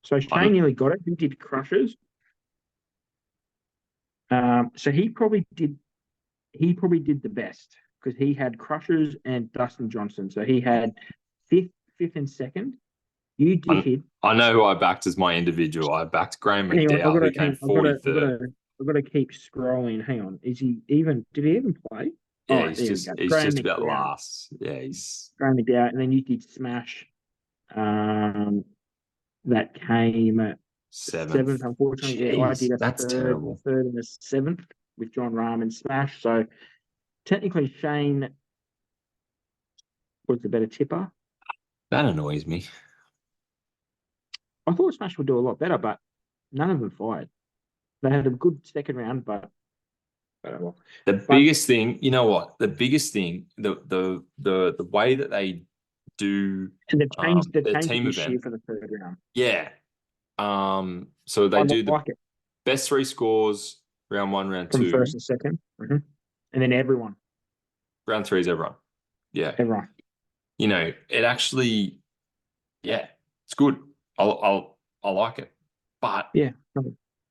So Shane nearly got it. Who did Crushers? So he probably did the best because he had Crushers and Dustin Johnson. So he had fifth and second. You did. I know who I backed as my individual. I backed Graham McDowell, who came 43rd. I've got to keep scrolling. Hang on. Did he even play? Yeah, he's just about last. Yeah, he's Graham McDowell. And then you did Smash. That came seventh, unfortunately. Jeez, Yeah, I did that's terrible. Third and a seventh with John Rahm and Smash. So technically Shane was the better tipper. That annoys me. I thought Smash would do a lot better, but none of them fired. They had a good second round, but well. Biggest thing, you know what? The biggest thing, the way that they do, and they've changed the team event year for the third round. Yeah. So they do the best 3 scores, round 1, round 2, from first and second, and then everyone. Round 3 is everyone. Yeah, everyone. you know, it actually, yeah, it's good. I like it. But Yeah.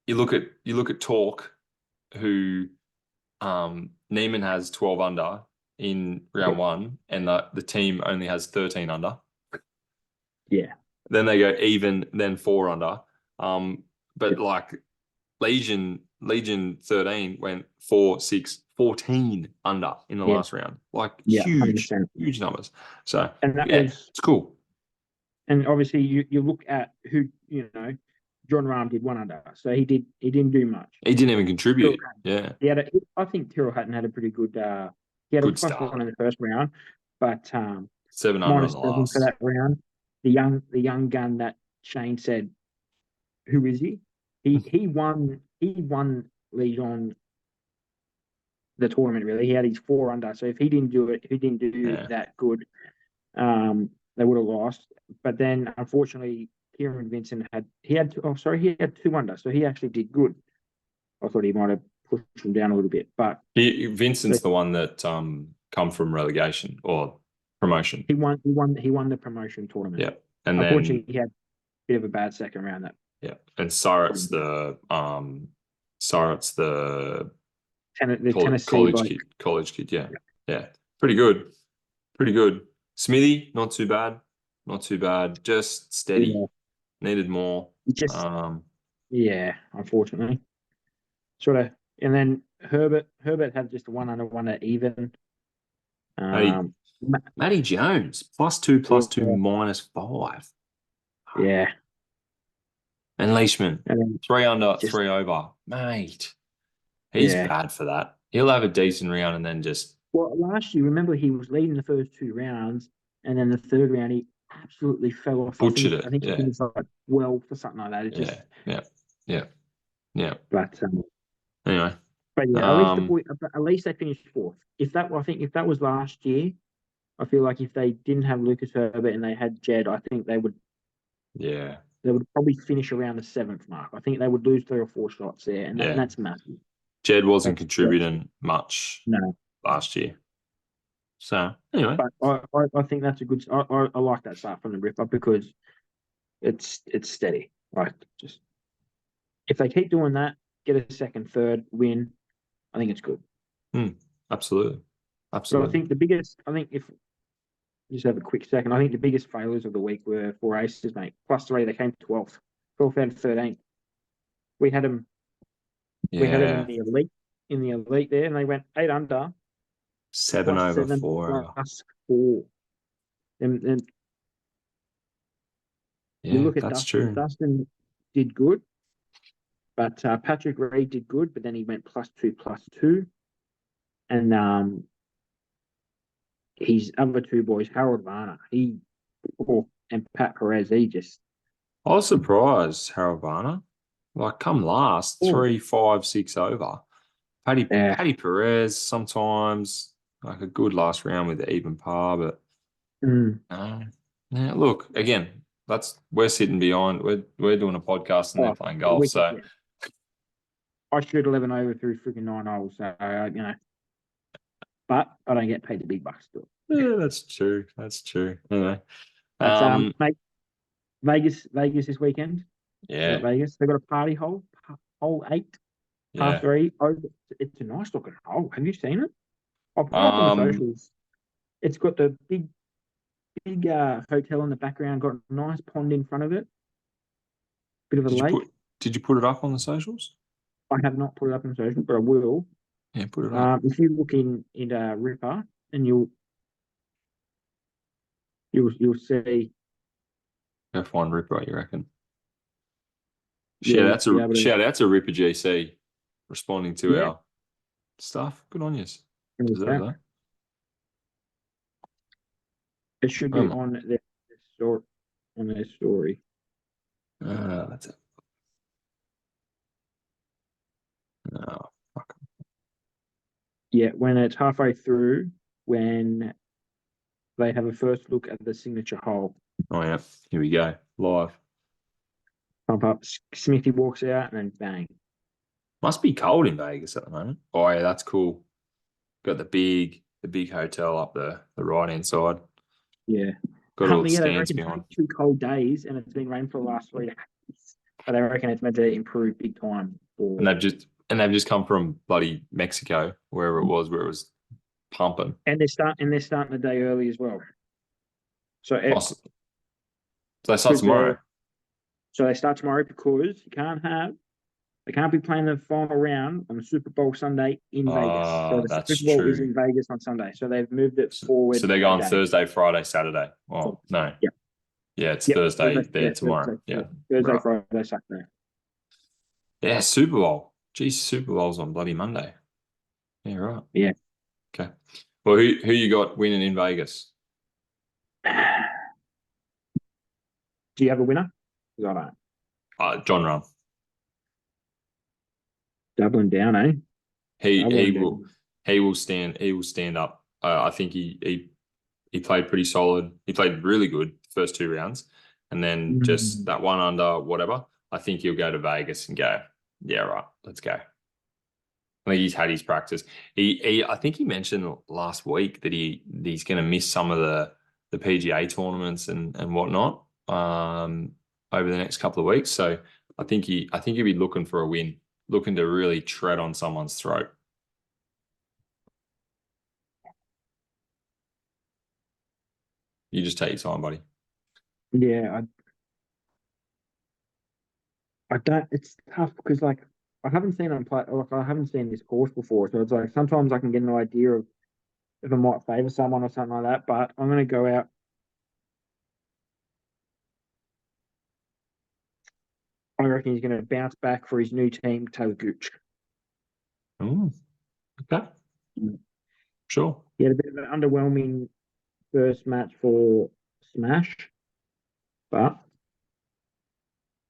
you look at Talk, who Neiman has 12 under in round one, and the team only has 13 under. Yeah. Then they go even, then 4 under. But like Legion 13 went 4, 6, 14 under in the last round. Like Yeah, huge 100%. numbers. So And that yeah, was, it's cool. and obviously you look at who, John Rahm did 1 under, so he didn't do much. He didn't even Tyrrell contribute. Hatton, Yeah. I think Tyrrell Hatton had a pretty good, he had a Good +1 start. in the first round, but 7 under in the -7 for last. that round. The young gun that Shane said, who is he? He won Legion the tournament, really. He had his 4 under, so if he didn't do it, he didn't do that good, they would have lost. But then unfortunately Kieran Vincent had 2 under, so he actually did good. I thought he might have pushed him down a little bit, but Vincent's the one that come from relegation or promotion. he won the promotion tournament. Yeah. And unfortunately then he had a bit of a bad second round. That and Sirot's the Tennessee college kid. Yeah. Pretty good. Smithy, not too bad. Just steady. Yeah. Needed more. Just unfortunately. Sort of, and then Herbert had just 1 under, 1 at even. Matty Jones, +2, +2, Yeah. -5. Yeah. And Leishman, And then 3 under, 3 over. Mate, he's Yeah. bad for that. He'll have a decent round and then just. Well, last year, remember, he was leading the first 2 rounds, and then the third round, he absolutely fell off. Butchered I think it. he was like 12 or something like that. It just, Yeah. but Anyway, yeah, at least they finished 4th. I think if that was last year, I feel like if they didn't have Lucas Herbert and they had Jed, I think they would probably finish around the 7th mark. I think they would lose 3 or 4 shots there, and that's massive. Jed wasn't contributing much No. last year. So anyway, but I think that's a good. I like that start from the ripper because it's steady. Like, just if they keep doing that, get a second, third win, I think it's good. Absolutely. So I think if just have a quick second, I think the biggest failures of the week were 4 aces, mate. +3, they came 12th, 12th out of 13. We had them. Yeah. We had them in the elite there, and they went 8 under. 7 over, 7 4 over. +4. And you look at that's Dustin. true. Dustin did good, but Patrick Reed did good, but then he went +2, +2. And his other 2 boys, Harold Varner, and Pat Perez, I was surprised, Harold Varner. Like, come last, 3, 5, 6 over. Paddy Perez sometimes, like a good last round with an even par, but look, again, we're sitting behind. We're doing a podcast and they're playing golf. So I shoot 11 over through freaking 9 holes. So but I don't get paid the big bucks still. Yeah, that's true. Anyway, mate, Vegas this weekend. Yeah, Vegas. They got a party hole 8, par 3. Oh, it's a nice looking hole. Have you seen it? I'll put it up on the socials. It's got the big hotel in the background. Got a nice pond in front of it. Bit of a lake. Did you put it up on the socials? I have not put it up on the socials, but I will. Yeah, put it up. If you look in Ripper, and you'll see. Go find Ripper, you reckon? Yeah, shout out to Ripper GC responding to our stuff. Good on you. Deserve that. It should be on their story. That's it. No, fuck. Yeah, when it's halfway through, when they have a first look at the signature hole. Oh yeah, here we go, live. Pump up. Smithy walks out, and then bang. Must be cold in Vegas at the moment. Oh yeah, that's cool. Got the big hotel up the right hand side. Yeah. Got all the Yeah, they stands reckon behind. 2 cold days, and it's been rain for the last 3 days. But they reckon it's meant to improve big time. And they've just come from bloody Mexico, where it was pumping. And they're starting a day early as well. So Awesome. So they start tomorrow. So they start tomorrow because they can't be playing the final round on the Super Bowl Sunday in Vegas. So the That's Super Bowl is true. in Vegas on Sunday. So they've moved it forward. So they're going a day. Thursday, Friday, Saturday. Oh, no. Yeah. Yeah, it's Yep. Thursday there tomorrow. Thursday, Right. Friday, Saturday. Yeah, Super Bowl. Geez, Super Bowl's on bloody Monday. Yeah, right. Yeah. Okay. Well, who you got winning in Vegas? Do you have a winner? Because I don't. John Ram. Doubling down, eh? He will stand up. I think he played pretty solid. He played really good first 2 rounds, and then just that one under whatever. I think he'll go to Vegas and go, yeah, right, let's go. I think he's had his practice. I think he mentioned last week that he's going to miss some of the PGA tournaments and whatnot over the next couple of weeks. So I think he'll be looking for a win, looking to really tread on someone's throat. You just take your time, buddy. Yeah, I don't. It's tough because I haven't seen him play. I haven't seen this course before, so it's like sometimes I can get an idea of if I might favour someone or something like that. But I'm going to go out. I reckon he's going to bounce back for his new team, Taylor Gooch. Oh, okay. Sure. He had a bit of an underwhelming first match for Smash, but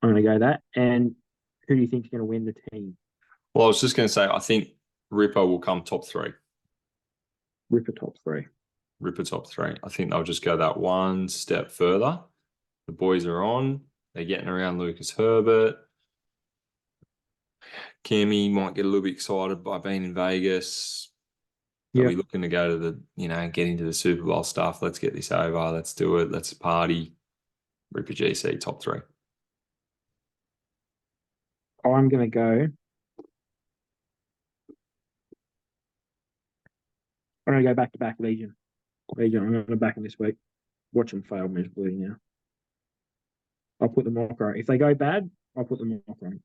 I'm going to go that. And who do you think is going to win the team? Well, I was just going to say, I think Ripper will come top 3. Ripper top 3. Ripper top 3. I think they'll just go that one step further. The boys are on. They're getting around Lucas Herbert. Cammy might get a little bit excited by being in Vegas. They'll be looking to go to get into the Super Bowl stuff. Let's get this over. Let's do it. Let's party. Ripper GC top 3. I'm going to go. I'm going to go back-to-back Legion. I'm going to back him this week. Watch them fail miserably now. I'll put the mocker. If they go bad, I'll put the mocker on.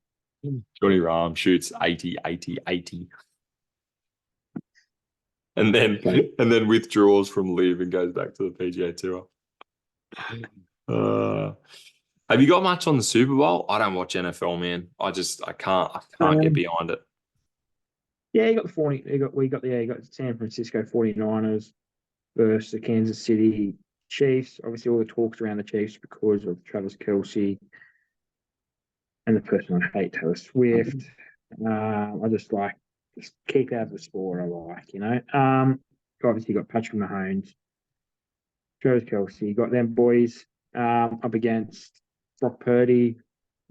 Johnny Rahm shoots 80, 80, 80. And then withdraws from Live and goes back to the PGA Tour. Have you got much on the Super Bowl? I don't watch NFL, man. I can't get behind it. Yeah, you got the 40. You got the San Francisco 49ers versus the Kansas City Chiefs. Obviously, all the talks around the Chiefs because of Travis Kelce and the person I hate, Taylor Swift. I just keep out of the sport. Obviously, you got Patrick Mahomes, Travis Kelce. You got them boys up against Brock Purdy,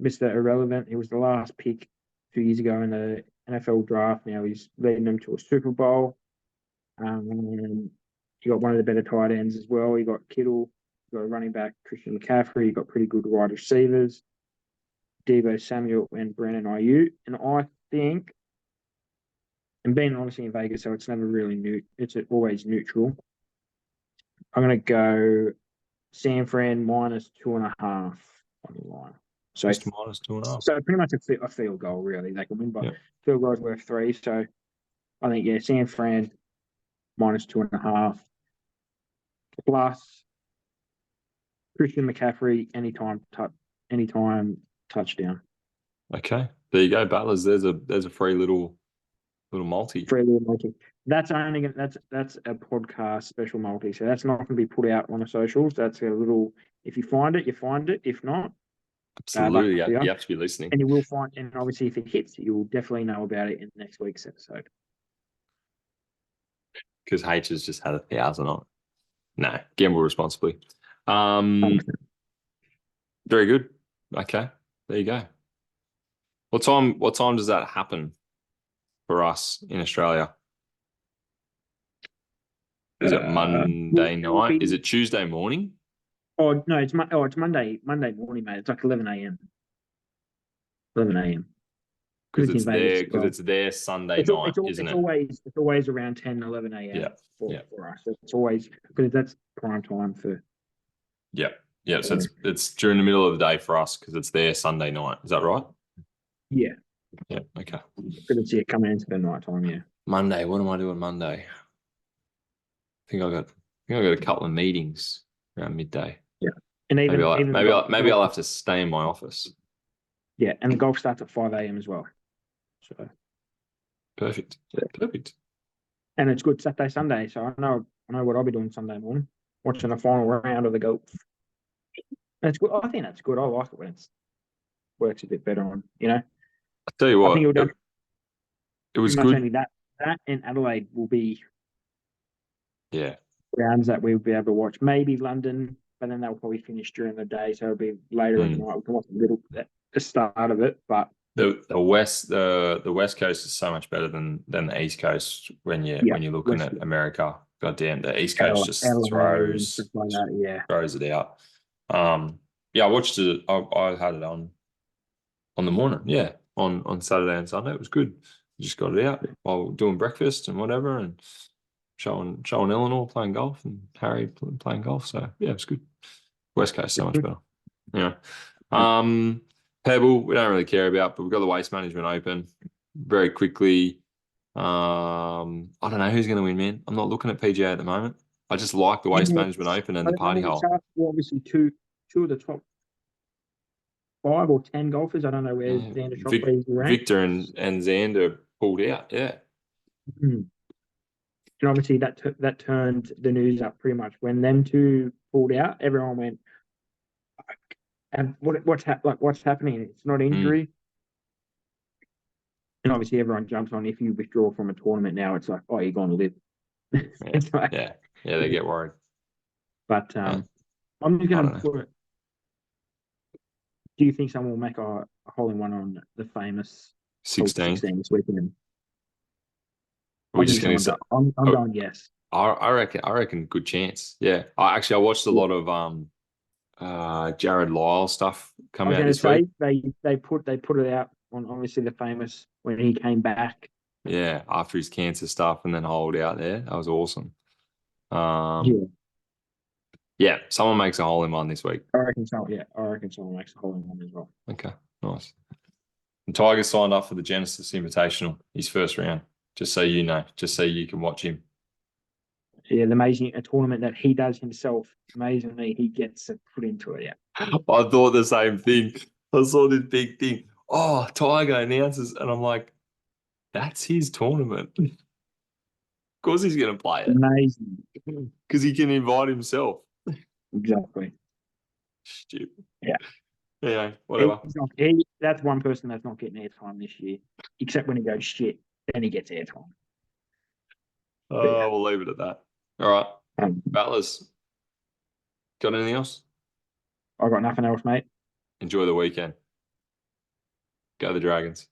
Mr. Irrelevant. He was the last pick 2 years ago in the NFL draft. Now he's leading them to a Super Bowl. You got one of the better tight ends as well. You got Kittle. You got a running back, Christian McCaffrey. You got pretty good wide receivers, Deebo Samuel and Brandon Ayuk. And I think, and being honestly in Vegas, so it's never really new. It's always neutral. I'm going to go San Fran -2.5 on the line. So just -2.5. So pretty much a field goal, really. They can win by field goals worth 3. So I think, San Fran -2.5 plus Christian McCaffrey anytime touchdown. Okay, there you go, Battlers. There's a free little multi. Free little multi. That's a podcast special multi. So that's not going to be put out on the socials. That's a little. If you find it, you find it. If not, absolutely, you have to be listening. And you will find, and obviously, if it hits, you will definitely know about it in next week's episode. Because H has just had 1,000 on it. No, gamble responsibly. Very good. Okay, there you go. What time does that happen for us in Australia? Is it Monday It will night? be, Is it Tuesday morning? oh no, it's Monday morning, mate. It's like 11 a.m. 11 a.m. Because Because it's it's in Vegas there. as Because well. it's their Sunday night, isn't it? It's always around 10, 11 Yeah. a.m. for Yeah. us. It's always because that's prime time for. Yeah. Yeah. So it's during the middle of the day for us because it's their Sunday night. Is that right? Yeah, Yeah. Okay. because it's coming into the night time. Yeah. Monday. What am I doing Monday? I think I got a couple of meetings around midday. Yeah. And Maybe even I even the maybe golf, I maybe I'll have to stay in my office. yeah, and the golf starts at 5 a.m. as well. So Perfect. yeah. Perfect. And it's good Saturday, Sunday. So I know what I'll be doing Sunday morning, watching the final round of the golf. And it's good. I think that's good. I like it when it works a bit better on. I tell you I think what, it was pretty much good. only that and Adelaide will be Yeah. rounds that we'll be able to watch. Maybe London, but then they'll probably finish during the day, so it'll be later at night. We can watch a little at the start of it, but The West Coast is so much better than the East Coast when yeah, you're looking West at America. Goddamn, the East Coast just LA and stuff like that. Yeah, throws it out. Yeah, I watched it. I had it on the morning. Yeah, on Saturday and Sunday. It was good. Just got it out while doing breakfast and whatever, and showing Eleanor playing golf and Harry playing golf. So yeah, it was good. West Coast so much better. Yeah. Pebble, we don't really care about, but we've got the Waste Management Open very quickly. I don't know who's going to win, man. I'm not looking at PGA at the moment. I just like the Waste Management Open and the party hole. Obviously, two of the top 5 or 10 golfers. I don't know where Xander Schauffele's ranked. Victor and Xander pulled out. Yeah. And obviously, that turned the news up pretty much when them two pulled out. Everyone went, and what's happening? It's not injury. And obviously everyone jumps on if you withdraw from a tournament now, it's like, oh, you're going to live. Yeah, they get worried. But I'm just going to put it. Do you think someone will make a hole-in-one on the famous 16 this weekend? We're just going to. I'm going yes. I reckon good chance. Yeah, I watched a lot of Jared Lyle stuff come out this week. They put it out on obviously the famous when he came back. Yeah, after his cancer stuff and then hold out there. That was awesome. Yeah, someone makes a hole-in-one this week. I reckon so. Yeah, I reckon someone makes a hole-in-one as well. Okay, nice. And Tiger signed up for the Genesis Invitational, his first round. Just so you know, just so you can watch him. Yeah, a tournament that he does himself. Amazingly, he gets put into it. Yeah, I thought the same thing. I saw this big thing. Oh, Tiger announces, and I'm like, that's his tournament. Of course, he's going to play it. Amazing, because he can invite himself. Exactly. Stupid. Yeah. Yeah. Whatever. That's one person that's not getting airtime this year, except when he goes shit, then he gets airtime. We'll leave it at that. All right. Battlers, got anything else? I got nothing else, mate. Enjoy the weekend. Go the Dragons.